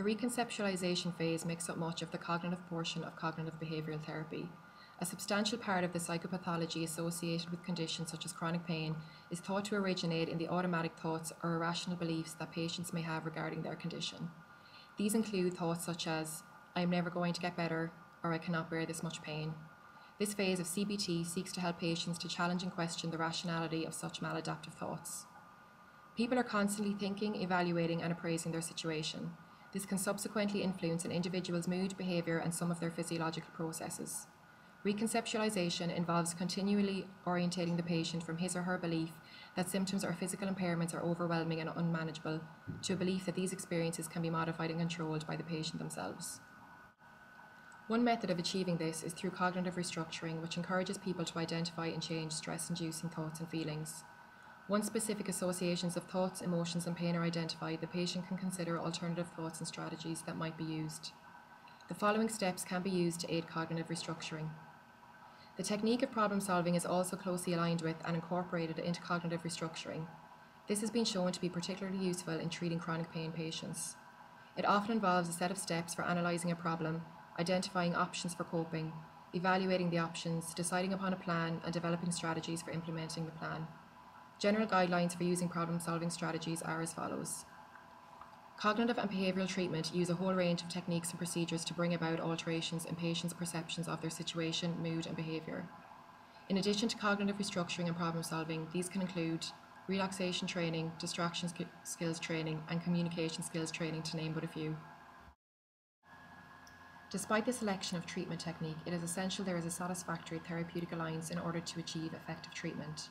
The reconceptualization phase makes up much of the cognitive portion of cognitive behavioral therapy. A substantial part of the psychopathology associated with conditions such as chronic pain is thought to originate in the automatic thoughts or irrational beliefs that patients may have regarding their condition. These include thoughts such as, "I am never going to get better," or "I cannot bear this much pain." This phase of CBT seeks to help patients to challenge and question the rationality of such maladaptive thoughts. People are constantly thinking, evaluating, and appraising their situation. This can subsequently influence an individual's mood, behaviour, and some of their physiological processes. Reconceptualization involves continually orientating the patient from his or her belief that symptoms or physical impairments are overwhelming and unmanageable to a belief that these experiences can be modified and controlled by the patient themselves. One method of achieving this is through cognitive restructuring, which encourages people to identify and change stress-inducing thoughts and feelings. Once specific associations of thoughts, emotions, and pain are identified, the patient can consider alternative thoughts and strategies that might be used. The following steps can be used to aid cognitive restructuring. The technique of problem solving is also closely aligned with and incorporated into cognitive restructuring. This has been shown to be particularly useful in treating chronic pain patients. It often involves a set of steps for analysing a problem, identifying options for coping, evaluating the options, deciding upon a plan, and developing strategies for implementing the plan. General guidelines for using problem-solving strategies are as follows. Cognitive and behavioural treatment use a whole range of techniques and procedures to bring about alterations in patients' perceptions of their situation, mood, and behaviour. In addition to cognitive restructuring and problem-solving, these can include relaxation training, distraction skills training, and communication skills training, to name but a few. Despite the selection of treatment technique, it is essential there is a satisfactory therapeutic alliance in order to achieve effective treatment.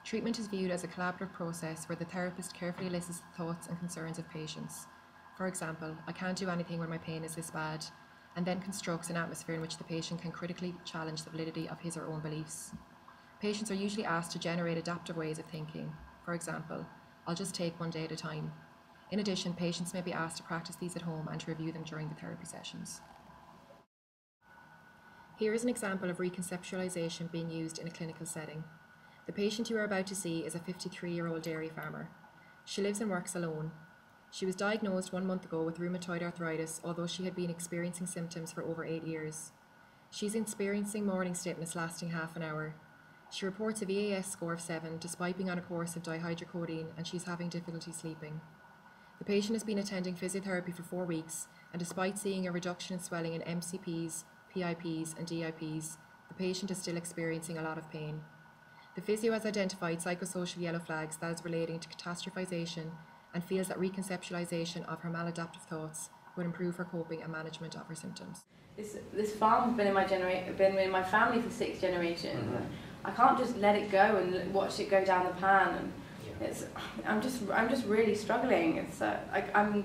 Treatment is viewed as a collaborative process where the therapist carefully listens to the thoughts and concerns of patients. For example, "I can't do anything when my pain is this bad," and then constructs an atmosphere in which the patient can critically challenge the validity of his or her own beliefs. Patients are usually asked to generate adaptive ways of thinking. For example, "I'll just take one day at a time." In addition, patients may be asked to practice these at home and to review them during the therapy sessions. Here is an example of reconceptualization being used in a clinical setting. The patient you are about to see is a 53-year-old dairy farmer. She lives and works alone. She was diagnosed 1 month ago with rheumatoid arthritis, although she had been experiencing symptoms for over 8 years. She's experiencing morning stiffness lasting half an hour. She reports a VAS score of 7 despite being on a course of dihydrocodeine, and she's having difficulty sleeping. The patient has been attending physiotherapy for 4 weeks, and despite seeing a reduction in swelling in MCPs, PIPs, and DIPs, the patient is still experiencing a lot of pain. The physio has identified psychosocial yellow flags that is relating to catastrophization and feels that reconceptualization of her maladaptive thoughts would improve her coping and management of her symptoms. This farm has been in my family for 6 generations. Mm-hmm. I can't just let it go and watch it go down the pan. And I'm just really struggling. I'm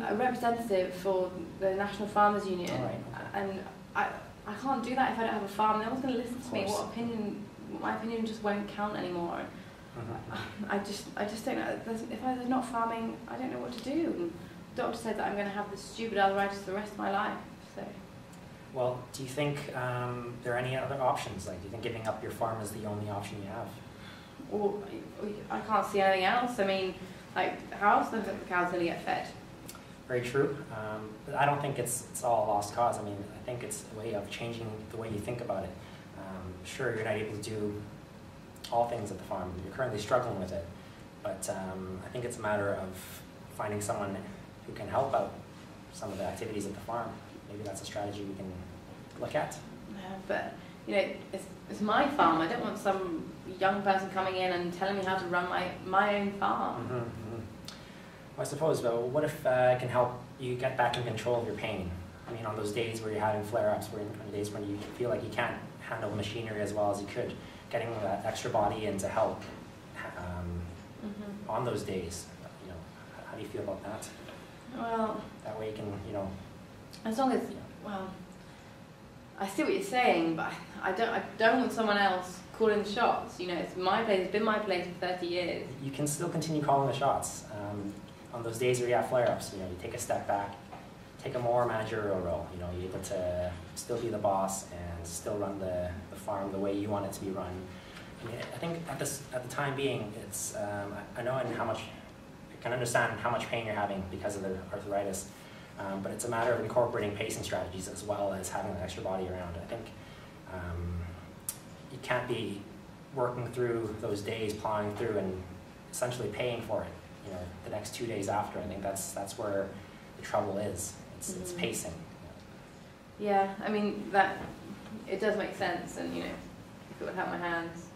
a representative for the National Farmers Union, and I can't do that if I don't have a farm. No one's going to listen to me. My opinion just won't count anymore. Mm-hmm. I just don't know. If there's not farming, I don't know what to do. And the doctor said that I'm going to have this stupid arthritis for the rest of my life. So. Well, do you think there are any other options? Like, do you think giving up your farm is the only option you have? Well, I can't see anything else. I mean, like, how else are the cows going to get fed? Very true. But I don't think it's all a lost cause. I mean, I think it's a way of changing the way you think about it. Sure, you're not able to do all things at the farm. You're currently struggling with it. But I think it's a matter of finding someone who can help out some of the activities at the farm. Maybe that's a strategy we can look at. Yeah, but, you know, it's my farm. I don't want some young person coming in and telling me how to run my own farm. Mm-hmm, mm-hmm. Well, I suppose, though, what if it can help you get back in control of your pain? I mean, on those days where you're having flare-ups, on days when you feel like you can't handle the machinery as well as you could, getting that extra body in to help on those days, you know, how do you feel about that? Well, that way you can, you know, as long as, well, I see what you're saying, but I don't want someone else calling the shots. You know, it's my place. It's been my place for 30 years. You can still continue calling the shots. On those days where you have flare-ups, you know, you take a step back, take a more managerial role. You know, you're able to still be the boss and still run the farm the way you want it to be run. I mean, I think at the time being, it's I know how much it can understand how much pain you're having because of the arthritis. But it's a matter of incorporating pacing strategies as well as having an extra body around. I think you can't be working through those days, plowing through, and essentially paying for it, you know, the next 2 days after. I think that's where the trouble is. It's pacing. Yeah, I mean, that it does make sense, and you know, if it would help my hands,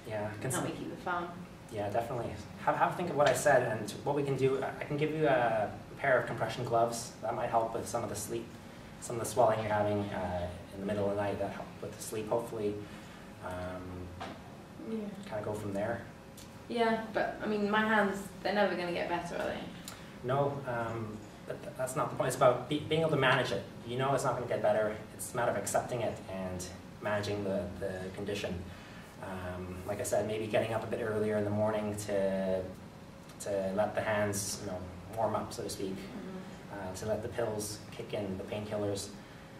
yeah, help me keep the farm. Yeah, definitely. Have a think of what I said and what we can do. I can give you a pair of compression gloves. That might help with some of the sleep, some of the swelling you're having in the middle of the night. That help with the sleep, hopefully. Kind of go from there. Yeah, but I mean, my hands, they're never going to get better, are they? No, but that's not the point. It's about being able to manage it. You know it's not going to get better. It's a matter of accepting it and managing the condition. Like I said, maybe getting up a bit earlier in the morning to let the hands, you know, warm up, so to speak, to let the pills kick in, the painkillers,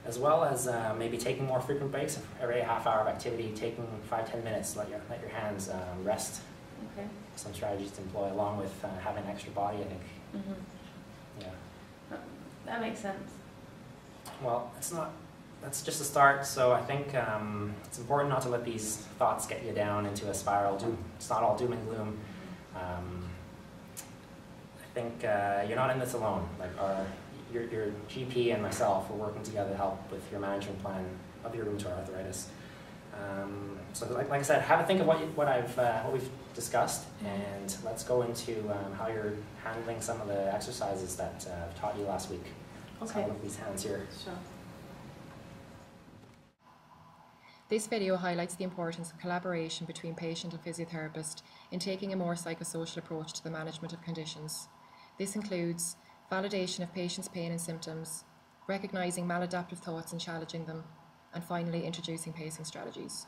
as well as maybe taking more frequent breaks. Every half hour of activity, taking 5-10 minutes, let your hands rest. Okay. Some strategies to employ along with having an extra body, I think. Yeah. That makes sense. Well, that's just a start, so I think it's important not to let these thoughts get you down into a spiral. It's not all doom and gloom. I think you're not in this alone. Like your GP and myself are working together to help with your management plan of your rheumatoid arthritis. So like I said, have a think of what we've discussed, and let's go into how you're handling some of the exercises that I've taught you last week. Let's have a look at these hands here. Sure. This video highlights the importance of collaboration between patient and physiotherapist in taking a more psychosocial approach to the management of conditions. This includes validation of patients' pain and symptoms, recognising maladaptive thoughts and challenging them, and finally introducing pacing strategies.